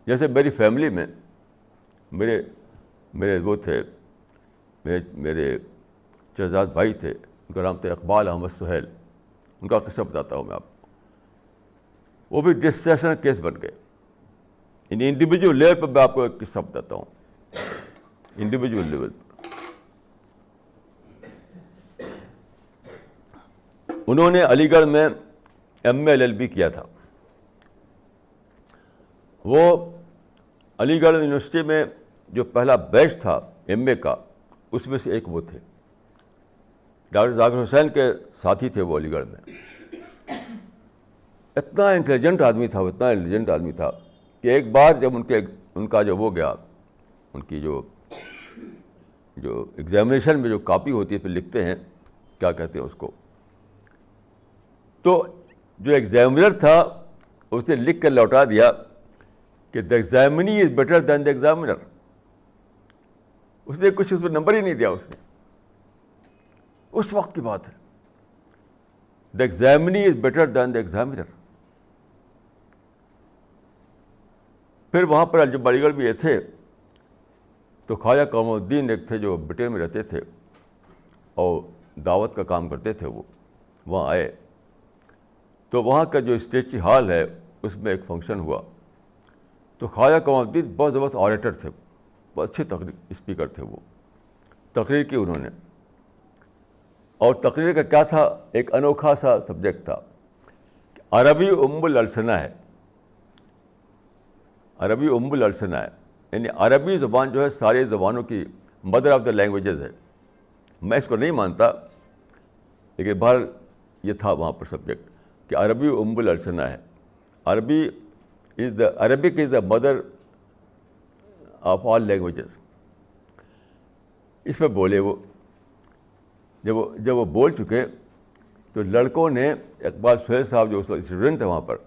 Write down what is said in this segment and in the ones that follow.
جیسے میری فیملی میں میرے وہ تھے، میرے شہزاد بھائی تھے، ان کا نام تھا اقبال احمد سہیل. ان کا قصہ بتاتا ہوں میں آپ کو. وہ بھی ڈسٹریکشن کیس بن گئے. انڈیویجول لیول پہ میں آپ کو ایک قصہ بتاتا ہوں، انڈیویجول لیول پہ. انہوں نے علی گڑھ میں MA LLB کیا تھا. وہ علی گڑھ یونیورسٹی میں جو پہلا بیچ تھا MA کا، اس میں سے ایک وہ تھے. ڈاکٹر ذاکر حسین کے ساتھی تھے وہ علی گڑھ میں. اتنا انٹیلیجنٹ آدمی تھا، اتنا انٹیلیجنٹ آدمی تھا کہ ایک بار جب ان کا جو وہ گیا، ان کی جو ایگزامینیشن میں جو کاپی ہوتی ہے پھر لکھتے ہیں، کیا کہتے ہیں اس کو، تو جو ایگزامینر تھا اس نے لکھ کر لوٹا دیا کہ the examinee is better than the examiner. اس نے کچھ اس میں نمبر ہی نہیں دیا. اس نے، اس وقت کی بات ہے، دا examinee is better than the examiner. پھر وہاں پر جب علی گڑھ بھی یہ تھے تو خواجہ قمر الدین ایک تھے جو برٹن میں رہتے تھے اور دعوت کا کام کرتے تھے. وہ وہاں آئے تو وہاں کا جو اسٹیچی ہال ہے اس میں ایک فنکشن ہوا. تو خواجہ قمر الدین بہت زبردست آریٹر تھے، بہت اچھے اسپیکر تھے. وہ تقریر کی انہوں نے، اور تقریر کا کیا تھا، ایک انوکھا سا سبجیکٹ تھا. عربی السنہ ہے. عربی السنہ ہے، یعنی عربی زبان جو ہے ساری زبانوں کی مدر آف دا لینگویجز ہے. میں اس کو نہیں مانتا، لیکن بہرحال یہ تھا وہاں پر سبجیکٹ کہ عربی السنہ ہے. Arabic is the mother of all languages. اس پہ بولے وہ. جب وہ بول چکے تو لڑکوں نے، اقبال سہیل صاحب جو اس وقت اسٹوڈنٹ تھے وہاں پر،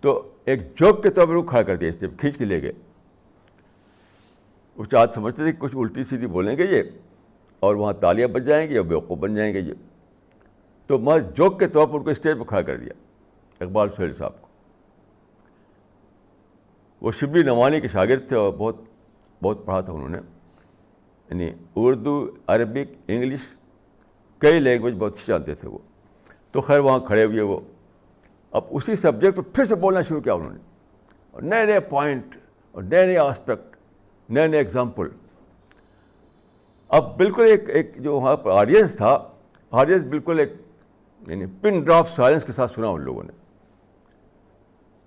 تو ایک جوک کے طور پر وہ کھڑا کر دیا، اس طرف کھینچ کے لے گئے. وہ چاہت سمجھتے تھے کہ کچھ الٹی سیدھی بولیں گے یہ اور وہاں تالیاں بج جائیں گی یا بیوقوف بن جائیں گے یہ. تو محض جوک کے طور پر ان کو اسٹیج پہ کھڑا کر دیا اقبال سہیل صاحب کو. وہ شبلی نعمانی کے شاگرد تھے اور بہت بہت پڑھا تھا انہوں نے، یعنی اردو، عربک، انگلش، کئی لینگویج بہت اچھی جانتے تھے وہ. تو خیر وہاں کھڑے ہوئے وہ اب اسی سبجیکٹ پہ پھر سے بولنا شروع کیا انہوں نے، اور نئے نئے پوائنٹ اور نئے نئے آسپیکٹ، نئے نئے ایگزامپل. اب بالکل ایک جو وہاں پر آڈینس تھا، آڈینس بالکل ایک یعنی پن ڈراپ سائلنس کے ساتھ سنا ان لوگوں نے.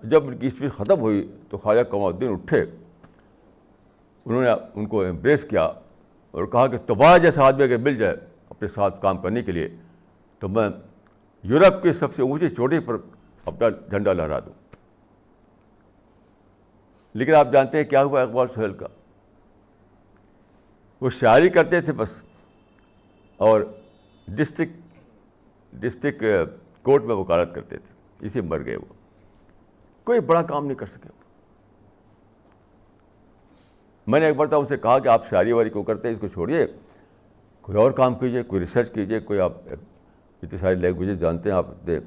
جب ان کی اسپیچ ختم ہوئی تو خواجہ قمر الدین اٹھے، انہوں نے ان کو ایمبریس کیا اور کہا کہ تمہارا جیسا آدمی اگر مل جائے اپنے ساتھ کام کرنے کے لیے تو میں یورپ کی سب سے اونچی چوٹی پر اپنا جھنڈا لہرا دوں. لیکن آپ جانتے ہیں کیا ہوا اقبال سہیل کا؟ وہ شاعری کرتے تھے بس، اور ڈسٹرکٹ کورٹ میں وکالت کرتے تھے. اسی میں مر گئے وہ. کوئی بڑا کام نہیں کر سکے. میں نے ایک بار ان سے کہا کہ آپ شاعری واری کو کرتے ہیں، اس کو چھوڑیے، کوئی اور کام کیجیے، کوئی ریسرچ کیجیے، کوئی آپ اتنی ساری لینگویجز جانتے ہیں، آپ اتنے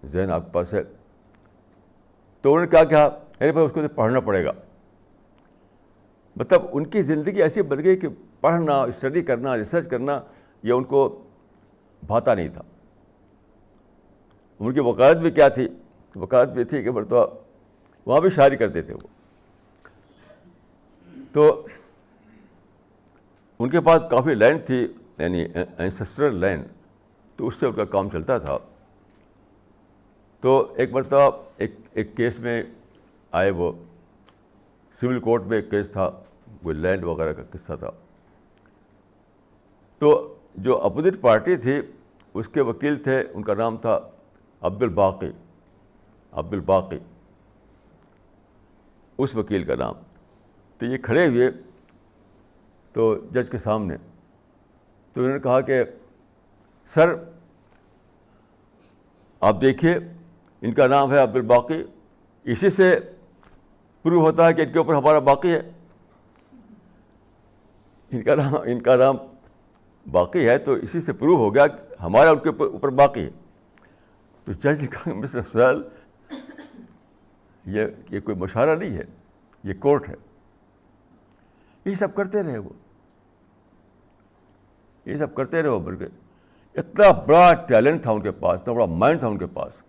ذہن آپ کے پاس ہے. تو انہوں نے کیا کہا، ارے بھائی اس کو تو پڑھنا پڑے گا. مطلب ان کی زندگی ایسی بن گئی کہ پڑھنا، اسٹڈی کرنا، ریسرچ کرنا یہ ان کو بھاتا نہیں تھا. ان کی وکالت بھی کیا تھی، وکالت بھی تھی کہ مرتبہ وہاں بھی شاعری کرتے تھے وہ. تو ان کے پاس کافی لینڈ تھی، یعنی اینسسٹرل لینڈ، تو اس سے ان کا کام چلتا تھا. تو ایک مرتبہ ایک کیس میں آئے، وہ سول کورٹ میں ایک کیس تھا، کوئی لینڈ وغیرہ کا قصہ تھا. تو جو اپوزٹ پارٹی تھی اس کے وکیل تھے، ان کا نام تھا عبد الباقی، اس وکیل کا نام. تو یہ کھڑے ہوئے تو جج کے سامنے، تو انہوں نے کہا کہ سر آپ دیکھیے ان کا نام ہے عبد الباقی، اسی سے پروو ہوتا ہے کہ ان کے اوپر ہمارا باقی ہے. ان کا نام باقی ہے تو اسی سے پروو ہو گیا کہ ہمارا ان کے اوپر باقی ہے. تو جج نے کہا مسٹر سہیل یہ کوئی مشاعرہ نہیں ہے، یہ کورٹ ہے. یہ سب کرتے رہے وہ، یہ سب کرتے رہے. بلکہ اتنا بڑا ٹیلنٹ تھا ان کے پاس، اتنا بڑا مائنڈ تھا ان کے پاس،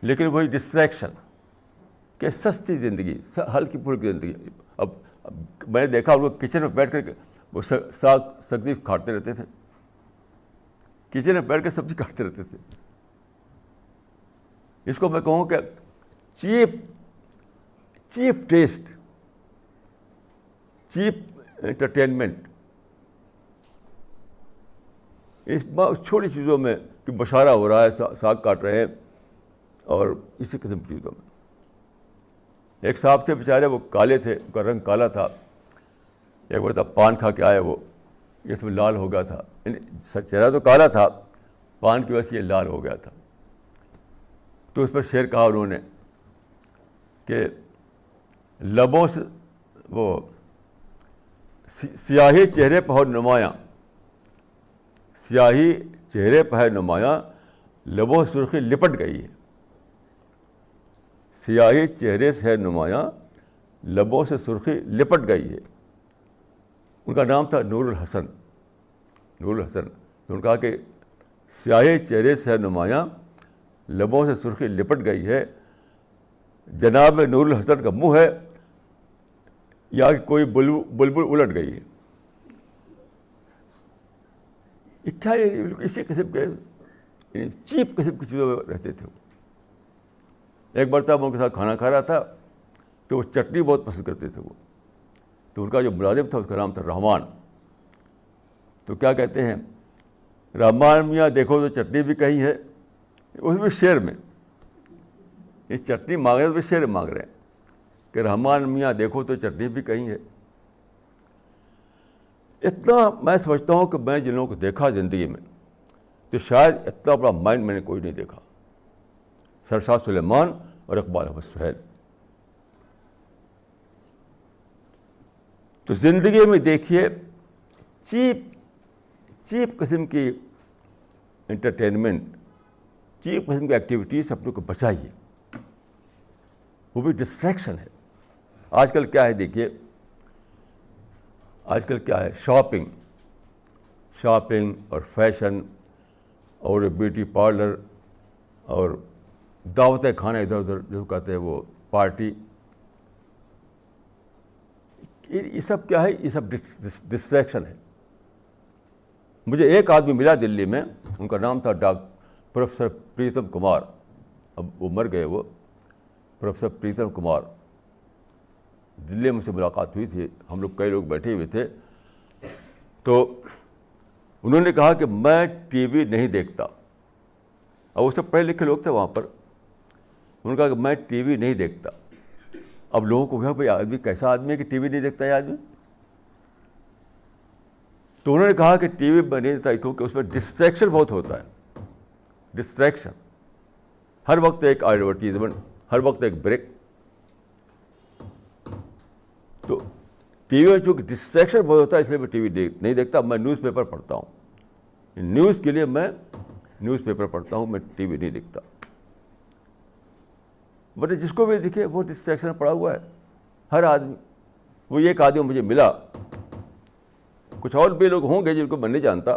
لیکن وہی ڈسٹریکشن کہ سستی زندگی، ہلکی پھلکی زندگی. اب میں نے دیکھا ان کو کچن میں بیٹھ کر کے وہ ساگ سبزی کاٹتے رہتے تھے، کچن میں بیٹھ کے سبزی کاٹتے رہتے تھے. اس کو میں کہوں کہ چیپ ٹیسٹ، چیپ انٹرٹینمنٹ. اس چھوٹی چیزوں میں کہ مشاعرہ ہو رہا ہے، ساگ کاٹ رہے ہیں، اور اسی قسم کی چیزوں میں. ایک صاحب تھے بیچارے، وہ کالے تھے، ان کا رنگ کالا تھا. ایک بار پان کھا کے آئے وہ، اس میں لال ہو گیا تھا. چہرہ تو کالا تھا، پان کی وجہ سے یہ لال ہو گیا تھا. تو اس پر شعر کہا انہوں نے کہ لبوں سے وہ سیاہی چہرے پہ ہو نمایاں، سیاہی چہرے پہ ہے نمایاں، لبوں سے سرخی لپٹ گئی ہے. سیاہی چہرے سے ہے نمایاں، لبوں سے سرخی لپٹ گئی ہے. ان کا نام تھا نور الحسن. نور الحسن. تو انہوں نے کہا کہ سیاہی چہرے سے ہے نمایاں، لبوں سے سرخی لپٹ گئی ہے. جناب نور الحسن کا منہ ہے یا کہ کوئی بلبل الٹ گئی ہے. کیا اسی قسم کے چیپ قسم کی چیزوں میں رہتے تھے. ایک مرتبہ ان کے ساتھ کھانا کھا رہا تھا تو وہ چٹنی بہت پسند کرتے تھے وہ. تو ان کا جو ملازم تھا اس کا نام تھا رحمان. تو کیا کہتے ہیں، رحمان میاں دیکھو تو چٹنی بھی کہیں ہے، اس بھی شعر میں. یہ چٹنی مانگ رہے ہیں تو بھی شعر مانگ رہے ہیں کہ رحمان میاں دیکھو تو چٹنی بھی کہیں ہے. اتنا میں سمجھتا ہوں کہ میں جن لوگوں کو دیکھا زندگی میں تو شاید اتنا بڑا مائنڈ میں نے کوئی نہیں دیکھا. سرشار سلیمان اور اقبال احمد سہیل. تو زندگی میں دیکھیے چیپ قسم کی انٹرٹینمنٹ، چیپ قسم کی ایکٹیویٹیز اپنے کو بچائیے، وہ بھی ڈسٹریکشن ہے. آج کل کیا ہے دیکھیے، آج کل کیا ہے، شاپنگ اور فیشن اور بیوٹی پارلر اور دعوتیں کھانا ادھر ادھر جو کہتے ہیں وہ پارٹی. یہ سب کیا ہے، یہ سب ڈسٹریکشن ہے. مجھے ایک آدمی ملا دلی میں، ان کا نام تھا پروفیسر پریتم کمار. اب وہ مر گئے. وہ پروفیسر پریتم کمار، دلی میں سے ملاقات ہوئی تھی، ہم لوگ کئی لوگ بیٹھے ہوئے تھے. تو انہوں نے کہا کہ میں ٹی وی نہیں دیکھتا. اور وہ سب پڑھے لکھے لوگ تھے وہاں پر. انہوں نے کہا کہ میں ٹی وی نہیں دیکھتا. اب لوگوں کو کہا بھائی آدمی کیسا آدمی ہے کہ ٹی وی نہیں دیکھتا ہے آدمی. تو انہوں نے کہا کہ ٹی وی میں نہیں دیکھتا کیونکہ اس میں ڈسٹریکشن بہت ہوتا ہے. ڈسٹریکشن، ہر وقت ایک ایڈورٹیزمنٹ، ہر وقت ایک بریک. تو ٹی وی میں چونکہ ڈسٹریکشن بہت ہوتا ہے اس لیے میں ٹی وی نہیں دیکھتا. میں نیوز پیپر پڑھتا ہوں. نیوز کے لیے میں نیوز پیپر پڑھتا ہوں، میں ٹی وی نہیں دیکھتا. بٹ جس کو بھی دکھے وہ ڈسٹریکشن پڑا ہوا ہے ہر آدمی. وہ ایک آدمی مجھے ملا، کچھ اور بھی لوگ ہوں گے جن کو میں نہیں جانتا،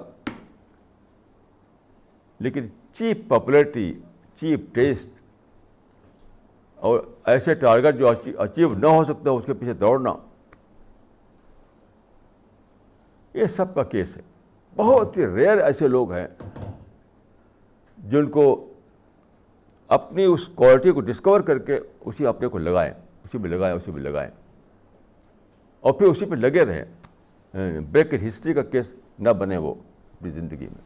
لیکن چیپ پاپولیرٹی، چیپ ٹیسٹ اور ایسے ٹارگٹ جو اچیو نہ ہو سکتا اس کے پیچھے دوڑنا، یہ سب کا کیس ہے. بہت ہی ریئر ایسے لوگ ہیں جن کو اپنی اس کوالٹی کو ڈسکور کر کے اسی اپنے کو لگائیں، اسی میں لگائیں اور پھر اسی پہ لگے رہیں. بریک ہسٹری کا کیس نہ بنے وہ اپنی زندگی میں.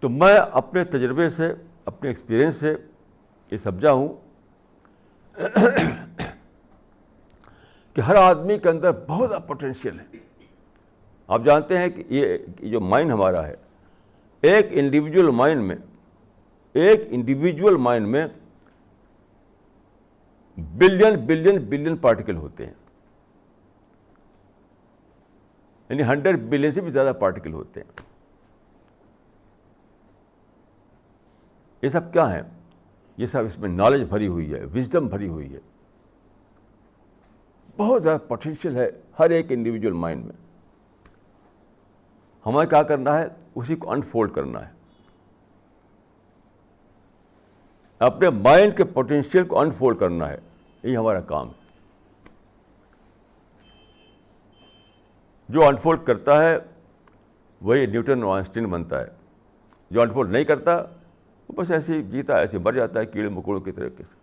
تو میں اپنے تجربے سے، اپنے ایکسپیرئنس سے یہ سمجھا ہوں کہ ہر آدمی کے اندر بہت زیادہ پوٹینشیل ہے. آپ جانتے ہیں کہ یہ جو مائنڈ ہمارا ہے، ایک انڈیویجول مائنڈ میں بلین پارٹیکل ہوتے ہیں. یعنی 100 بلین سے بھی زیادہ پارٹیکل ہوتے ہیں. یہ سب کیا ہیں؟ یہ سب اس میں نالج بھری ہوئی ہے، وزڈم بھری ہوئی ہے، بہت زیادہ پوٹینشیل ہے ہر ایک انڈیویجول مائنڈ میں. ہمیں کیا کرنا ہے؟ اسی کو انفولڈ کرنا ہے، اپنے مائنڈ کے پوٹینشیل کو انفولڈ کرنا ہے. یہی ہمارا کام ہے. جو انفولڈ کرتا ہے وہی نیوٹن اور آئنسٹین بنتا ہے. جو انفولڈ نہیں کرتا وہ بس ایسے ہی جیتا، ایسے مر جاتا ہے کیڑے مکوڑوں کی طریقے سے.